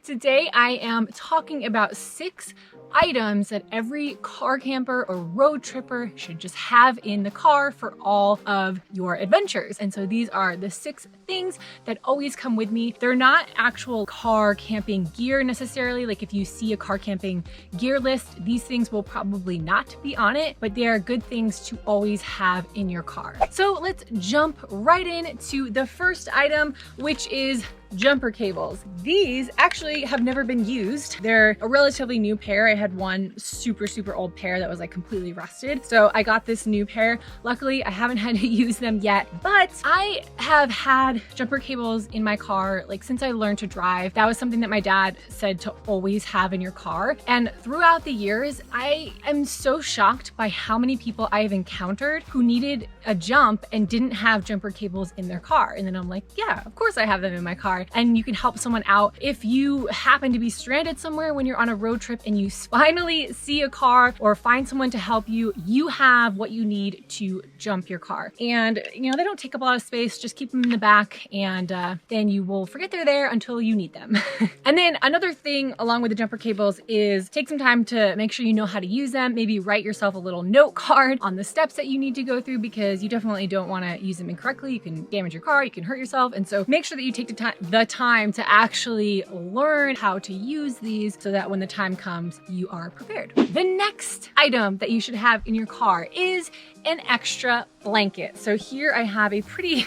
Today I am talking about 6 items that every car camper or road tripper should just have in the car for all of your adventures. And so these are the 6 things that always come with me. They're not actual car camping gear necessarily. Like if you see a car camping gear list, these things will probably not be on it, but they are good things to always have in your car. So let's jump right into the first item, which is jumper cables. These actually have never been used. They're a relatively new pair. I had one super old pair that was like completely rusted. So I got this new pair. Luckily, I haven't had to use them yet, but I have had jumper cables in my car like since I learned to drive. That was something that my dad said to always have in your car. And throughout the years, I am so shocked by how many people I have encountered who needed a jump and didn't have jumper cables in their car. And then I'm like, yeah, of course I have them in my car. And you can help someone out. If you happen to be stranded somewhere when you're on a road trip and you finally see a car or find someone to help you, you have what you need to jump your car. And you know, they don't take up a lot of space, just keep them in the back and then you will forget they're there until you need them. And then another thing along with the jumper cables is take some time to make sure you know how to use them. Maybe write yourself a little note card on the steps that you need to go through because you definitely don't want to use them incorrectly. You can damage your car, you can hurt yourself. And so make sure that you take the time to actually learn how to use these so that when the time comes, you are prepared. The next item that you should have in your car is an extra blanket. So here I have a pretty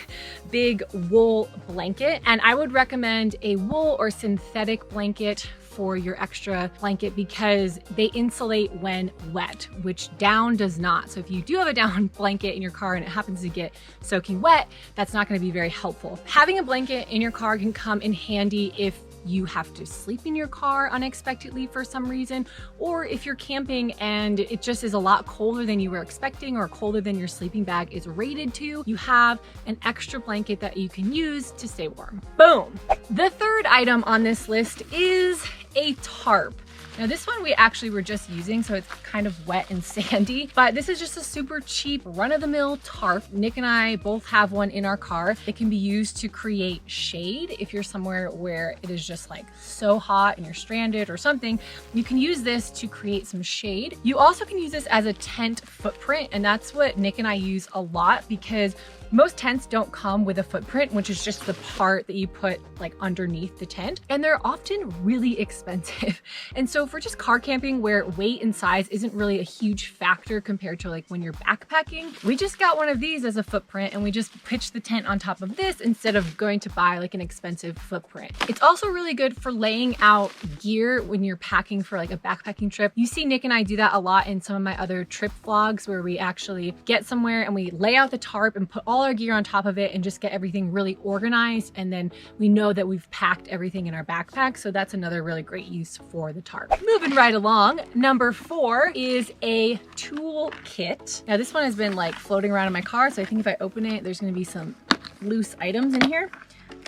big wool blanket, and I would recommend a wool or synthetic blanket for your extra blanket because they insulate when wet, which down does not. So if you do have a down blanket in your car and it happens to get soaking wet, that's not going to be very helpful. Having a blanket in your car can come in handy if you have to sleep in your car unexpectedly for some reason, or if you're camping and it just is a lot colder than you were expecting or colder than your sleeping bag is rated to, you have an extra blanket that you can use to stay warm. Boom. The third item on this list is a tarp. Now this one we actually were just using, so it's kind of wet and sandy, but this is just a super cheap run-of-the-mill tarp. Nick and I both have one in our car. It can be used to create shade if you're somewhere where it is just like so hot and you're stranded or something. You can use this to create some shade. You also can use this as a tent footprint, and that's what Nick and I use a lot because most tents don't come with a footprint, which is just the part that you put like underneath the tent, and they're often really expensive. And so for just car camping where weight and size isn't really a huge factor compared to like when you're backpacking, we just got one of these as a footprint and we just pitched the tent on top of this instead of going to buy like an expensive footprint. It's also really good for laying out gear when you're packing for like a backpacking trip. You see Nick and I do that a lot in some of my other trip vlogs where we actually get somewhere and we lay out the tarp and put all our gear on top of it and just get everything really organized, and then we know that we've packed everything in our backpack. So that's another really great use for the tarp. Moving right along, number 4 is a tool kit. Now this one has been like floating around in my car, so I think if I open it, there's gonna be some loose items in here.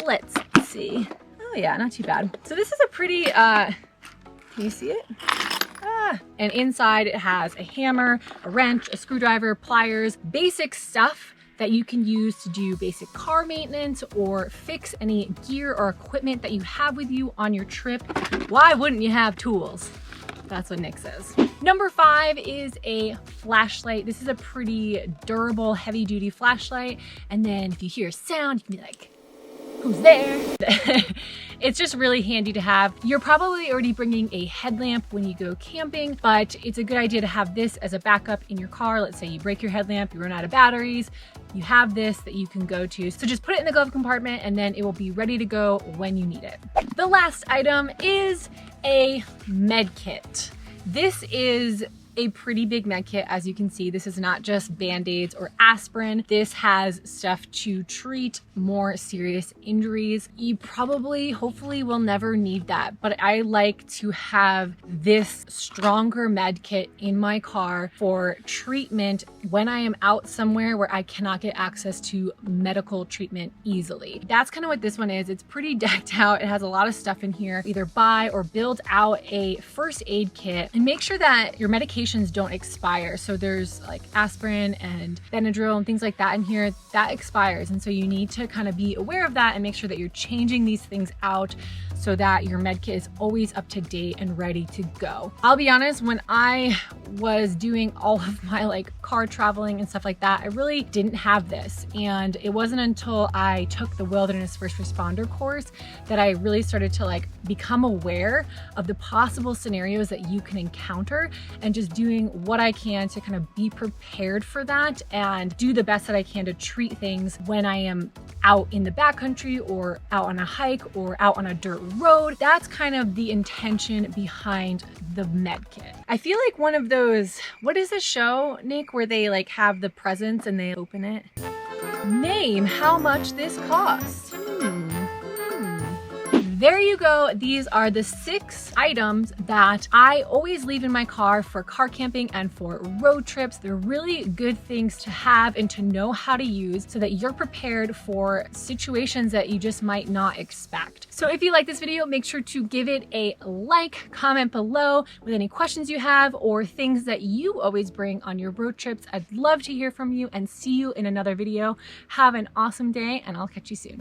Let's see. Oh yeah, not too bad. So this is a pretty, can you see it? And inside it has a hammer, a wrench, a screwdriver, pliers, basic stuff that you can use to do basic car maintenance or fix any gear or equipment that you have with you on your trip. Why wouldn't you have tools? That's what Nick says. Number 5 is a flashlight. This is a pretty durable, heavy duty flashlight. And then if you hear a sound, you can be like, who's there? It's just really handy to have. You're probably already bringing a headlamp when you go camping, but it's a good idea to have this as a backup in your car. Let's say you break your headlamp, you run out of batteries, you have this that you can go to. So just put it in the glove compartment and then it will be ready to go when you need it. The last item is a med kit. This is a pretty big med kit. As you can see, this is not just band-aids or aspirin. This has stuff to treat more serious injuries. You probably, hopefully will never need that, but I like to have this stronger med kit in my car for treatment when I am out somewhere where I cannot get access to medical treatment easily. That's kind of what this one is. It's pretty decked out. It has a lot of stuff in here. Either buy or build out a first aid kit and make sure that your medications don't expire. So there's like aspirin and Benadryl and things like that in here that expires. And so you need to kind of be aware of that and make sure that you're changing these things out so that your med kit is always up to date and ready to go. I'll be honest, when I was doing all of my like car traveling and stuff like that, I really didn't have this. And it wasn't until I took the wilderness first responder course that I really started to like become aware of the possible scenarios that you can encounter, and just doing what I can to kind of be prepared for that and do the best that I can to treat things when I am out in the backcountry or out on a hike or out on a dirt road. That's kind of the intention behind the med kit. I feel like one of those, what is the show, Nick, where they like have the presents and they open it? Name how much this costs. There you go. These are the 6 items that I always leave in my car for car camping and for road trips. They're really good things to have and to know how to use so that you're prepared for situations that you just might not expect. So if you like this video, make sure to give it a like, comment below with any questions you have or things that you always bring on your road trips. I'd love to hear from you and see you in another video. Have an awesome day, and I'll catch you soon.